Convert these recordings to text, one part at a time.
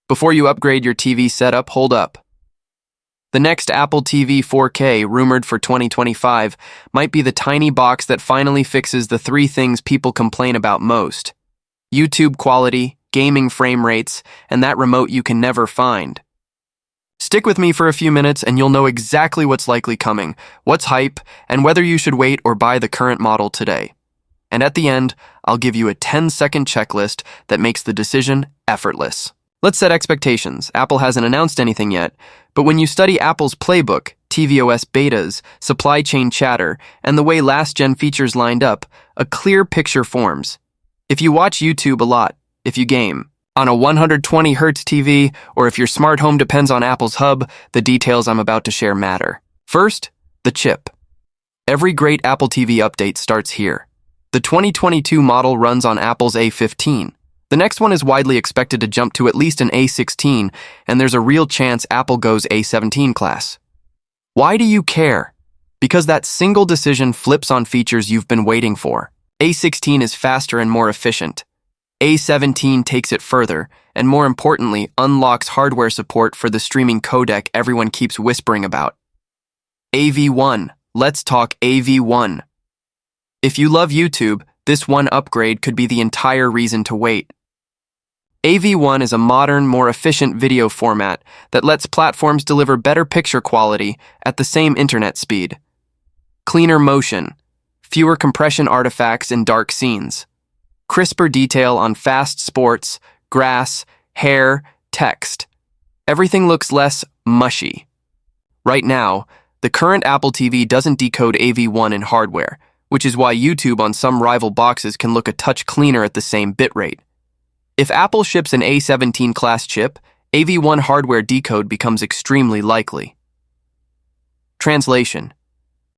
Before you upgrade your TV setup, hold up. The next Apple TV 4K, rumored for 2025, might be the tiny box that finally fixes the three things people complain about most: YouTube quality, gaming frame rates, and that remote you can never find. Stick with me for a few minutes and you'll know exactly what's likely coming, what's hype, and whether you should wait or buy the current model today. And at the end, I'll give you a 10-second checklist that makes the decision effortless. Let's set expectations. Apple hasn't announced anything yet, but when you study Apple's playbook, tvOS betas, supply chain chatter, and the way last-gen features lined up, a clear picture forms. If you watch YouTube a lot, if you game on a 120 Hz TV, or if your smart home depends on Apple's hub, the details I'm about to share matter. First, the chip. Every great Apple TV update starts here. The 2022 model runs on Apple's A15. The next one is widely expected to jump to at least an A16, and there's a real chance Apple goes A17 class. Why do you care? Because that single decision flips on features you've been waiting for. A16 is faster and more efficient. A17 takes it further, and more importantly, unlocks hardware support for the streaming codec everyone keeps whispering about. AV1. Let's talk AV1. If you love YouTube, this one upgrade could be the entire reason to wait. AV1 is a modern, more efficient video format that lets platforms deliver better picture quality at the same internet speed. Cleaner motion, fewer compression artifacts in dark scenes, crisper detail on fast sports, grass, hair, text. Everything looks less mushy. Right now, the current Apple TV doesn't decode AV1 in hardware, which is why YouTube on some rival boxes can look a touch cleaner at the same bitrate. If Apple ships an A17 class chip, AV1 hardware decode becomes extremely likely. Translation.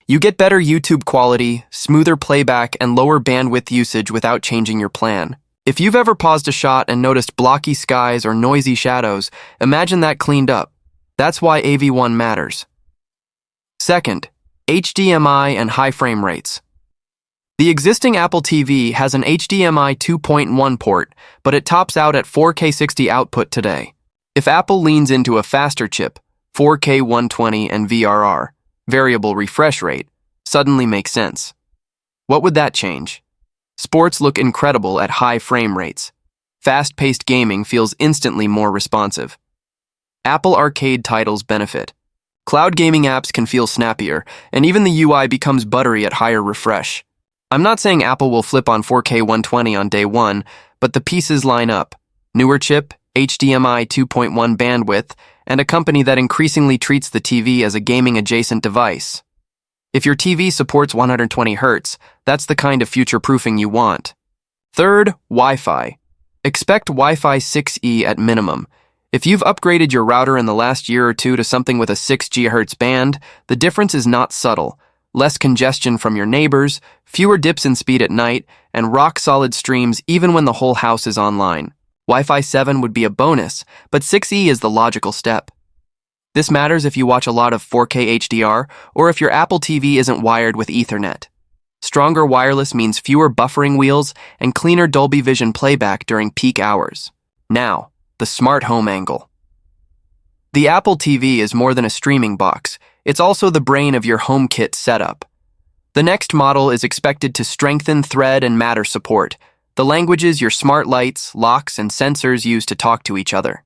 You get better YouTube quality, smoother playback, and lower bandwidth usage without changing your plan. If you've ever paused a shot and noticed blocky skies or noisy shadows, imagine that cleaned up. That's why AV1 matters. Second, HDMI and high frame rates. The existing Apple TV has an HDMI 2.1 port, but it tops out at 4K 60 output today. If Apple leans into a faster chip, 4K 120 and VRR, variable refresh rate, suddenly makes sense. What would that change? Sports look incredible at high frame rates. Fast-paced gaming feels instantly more responsive. Apple Arcade titles benefit. Cloud gaming apps can feel snappier, and even the UI becomes buttery at higher refresh. I'm not saying Apple will flip on 4K 120 on day one, but the pieces line up. Newer chip, HDMI 2.1 bandwidth, and a company that increasingly treats the TV as a gaming-adjacent device. If your TV supports 120 Hz, that's the kind of future-proofing you want. Third, Wi-Fi. Expect Wi-Fi 6E at minimum. If you've upgraded your router in the last year or two to something with a 6 GHz band, the difference is not subtle. Less congestion from your neighbors, fewer dips in speed at night, and rock-solid streams even when the whole house is online. Wi-Fi 7 would be a bonus, but 6E is the logical step. This matters if you watch a lot of 4K HDR or if your Apple TV isn't wired with Ethernet. Stronger wireless means fewer buffering wheels and cleaner Dolby Vision playback during peak hours. Now, the smart home angle. The Apple TV is more than a streaming box. It's also the brain of your HomeKit setup. The next model is expected to strengthen Thread and Matter support, the languages your smart lights, locks, and sensors use to talk to each other.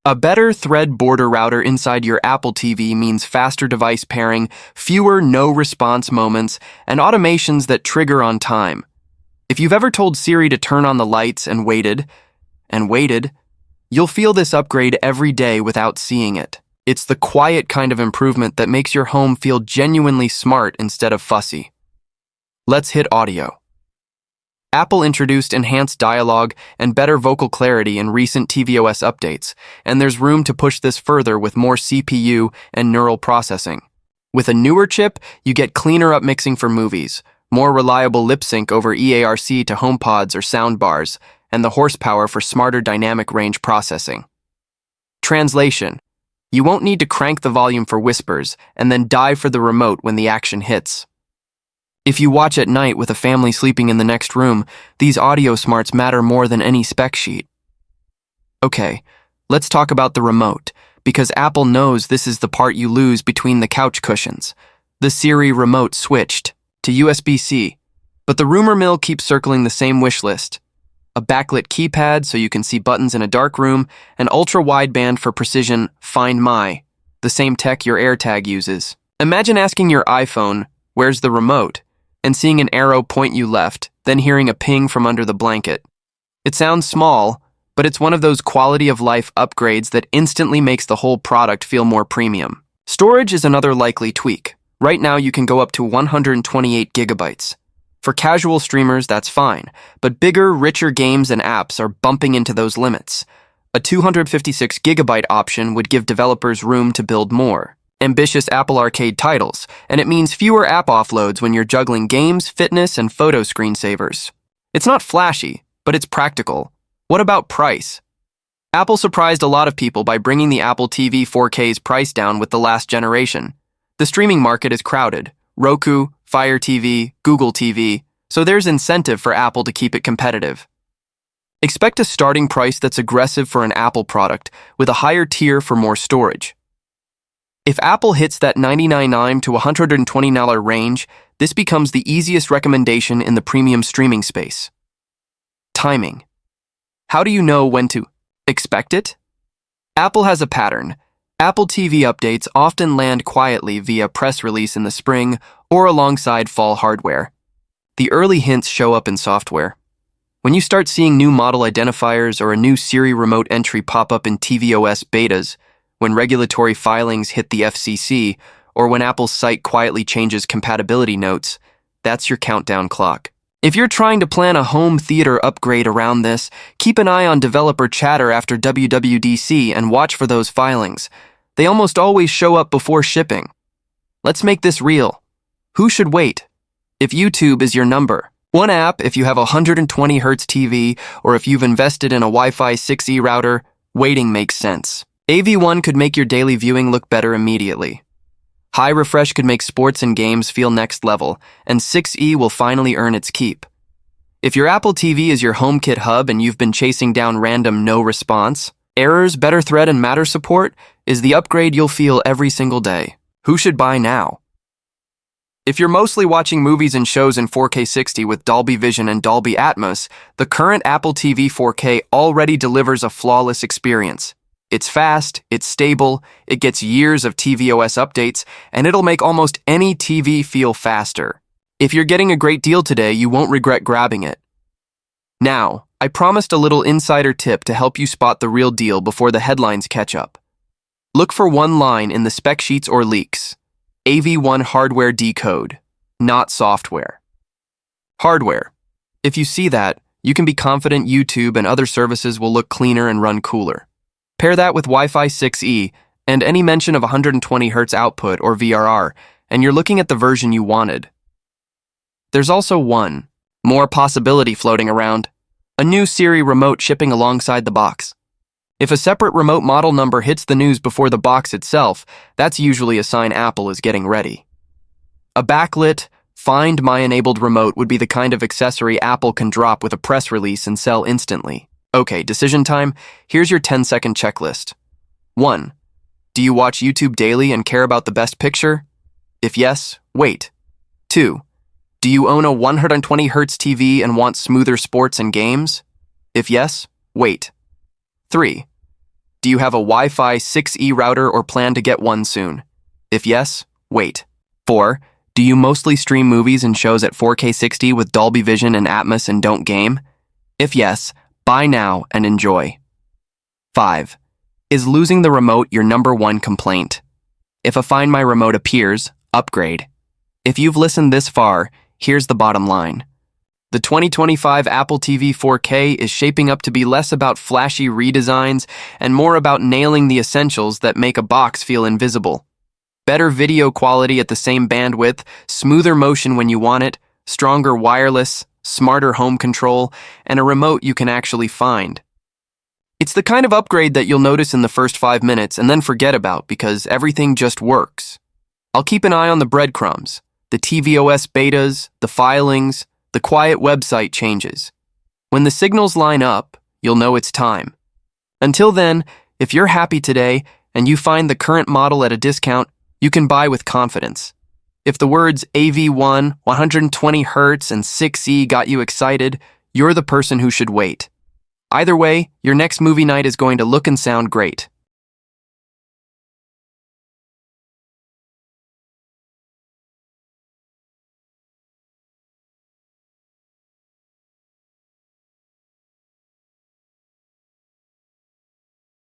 A better Thread border router inside your Apple TV means faster device pairing, fewer no-response moments, and automations that trigger on time. If you've ever told Siri to turn on the lights and waited, you'll feel this upgrade every day without seeing it. It's the quiet kind of improvement that makes your home feel genuinely smart instead of fussy. Let's hit audio. Apple introduced enhanced dialogue and better vocal clarity in recent tvOS updates, and there's room to push this further with more CPU and neural processing. With a newer chip, you get cleaner upmixing for movies, more reliable lip sync over EARC to HomePods or soundbars, and the horsepower for smarter dynamic range processing. Translation. You won't need to crank the volume for whispers and then dive for the remote when the action hits. If you watch at night with a family sleeping in the next room, these audio smarts matter more than any spec sheet. Okay, Let's talk about the remote, because Apple knows this is the part you lose between the couch cushions. The Siri remote switched to USB-C, but the rumor mill keeps circling the same wish list. A backlit keypad so you can see buttons in a dark room, and ultra-wideband for precision Find My, the same tech your AirTag uses. Imagine asking your iPhone, "Where's the remote?" and seeing an arrow point you left, then hearing a ping from under the blanket. It sounds small, but it's one of those quality-of-life upgrades that instantly makes the whole product feel more premium. Storage is another likely tweak. Right now you can go up to 128 gigabytes. For casual streamers, that's fine, but bigger, richer games and apps are bumping into those limits. A 256 gigabyte option would give developers room to build more ambitious Apple Arcade titles, and it means fewer app offloads when you're juggling games, fitness, and photo screensavers. It's not flashy, but it's practical. What about price? Apple surprised a lot of people by bringing the Apple TV 4K's price down with the last generation. The streaming market is crowded. Roku, Fire TV, Google TV, so there's incentive for Apple to keep it competitive. Expect a starting price that's aggressive for an Apple product, with a higher tier for more storage. If Apple hits that $99 to $120 range, this becomes the easiest recommendation in the premium streaming space. Timing. How do you know when to expect it? Apple has a pattern. Apple TV updates often land quietly via press release in the spring or alongside fall hardware. The early hints show up in software. When you start seeing new model identifiers or a new Siri remote entry pop up in tvOS betas, when regulatory filings hit the FCC, or when Apple's site quietly changes compatibility notes, that's your countdown clock. If you're trying to plan a home theater upgrade around this, keep an eye on developer chatter after WWDC and watch for those filings. They almost always show up before shipping. Let's make this real. Who should wait? If YouTube is your number. One app if you have a 120 Hz TV, or if you've invested in a Wi-Fi 6E router, waiting makes sense. AV1 could make your daily viewing look better immediately. High refresh could make sports and games feel next level, and 6E will finally earn its keep. If your Apple TV is your HomeKit hub and you've been chasing down random no response, errors, better thread, and matter support is the upgrade you'll feel every single day. Who should buy now? If you're mostly watching movies and shows in 4K 60 with Dolby Vision and Dolby Atmos, the current Apple TV 4K already delivers a flawless experience. It's fast, it's stable, it gets years of tvOS updates, and it'll make almost any TV feel faster. If you're getting a great deal today, you won't regret grabbing it. Now, I promised a little insider tip to help you spot the real deal before the headlines catch up. Look for one line in the spec sheets or leaks. AV1 hardware decode, not software. Hardware. If you see that, you can be confident YouTube and other services will look cleaner and run cooler. Pair that with Wi-Fi 6E and any mention of 120 Hz output or VRR, and you're looking at the version you wanted. There's also one more possibility floating around: a new Siri remote shipping alongside the box. If a separate remote model number hits the news before the box itself, that's usually a sign Apple is getting ready. A backlit, Find My-enabled remote would be the kind of accessory Apple can drop with a press release and sell instantly. Okay, decision time. Here's your 10-second checklist. 1. Do you watch YouTube daily and care about the best picture? If yes, wait. 2. Do you own a 120 Hz TV and want smoother sports and games? If yes, wait. 3. Do you have a Wi-Fi 6E router or plan to get one soon? If yes, wait. 4. Do you mostly stream movies and shows at 4K 60 with Dolby Vision and Atmos and don't game? If yes, buy now and enjoy. 5. Is losing the remote your number one complaint? If a Find My remote appears, upgrade. If you've listened this far, here's the bottom line. The 2025 Apple TV 4K is shaping up to be less about flashy redesigns and more about nailing the essentials that make a box feel invisible. Better video quality at the same bandwidth, smoother motion when you want it, stronger wireless, smarter home control, and a remote you can actually find. It's the kind of upgrade that you'll notice in the first 5 minutes and then forget about because everything just works. I'll keep an eye on the breadcrumbs, the tvOS betas, the filings, the quiet website changes. When the signals line up, you'll know it's time. Until then, If you're happy today and you find the current model at a discount, you can buy with confidence. If the words AV1, 120 Hz, and 6E got you excited, you're the person who should wait. Either way, your next movie night is going to look and sound great.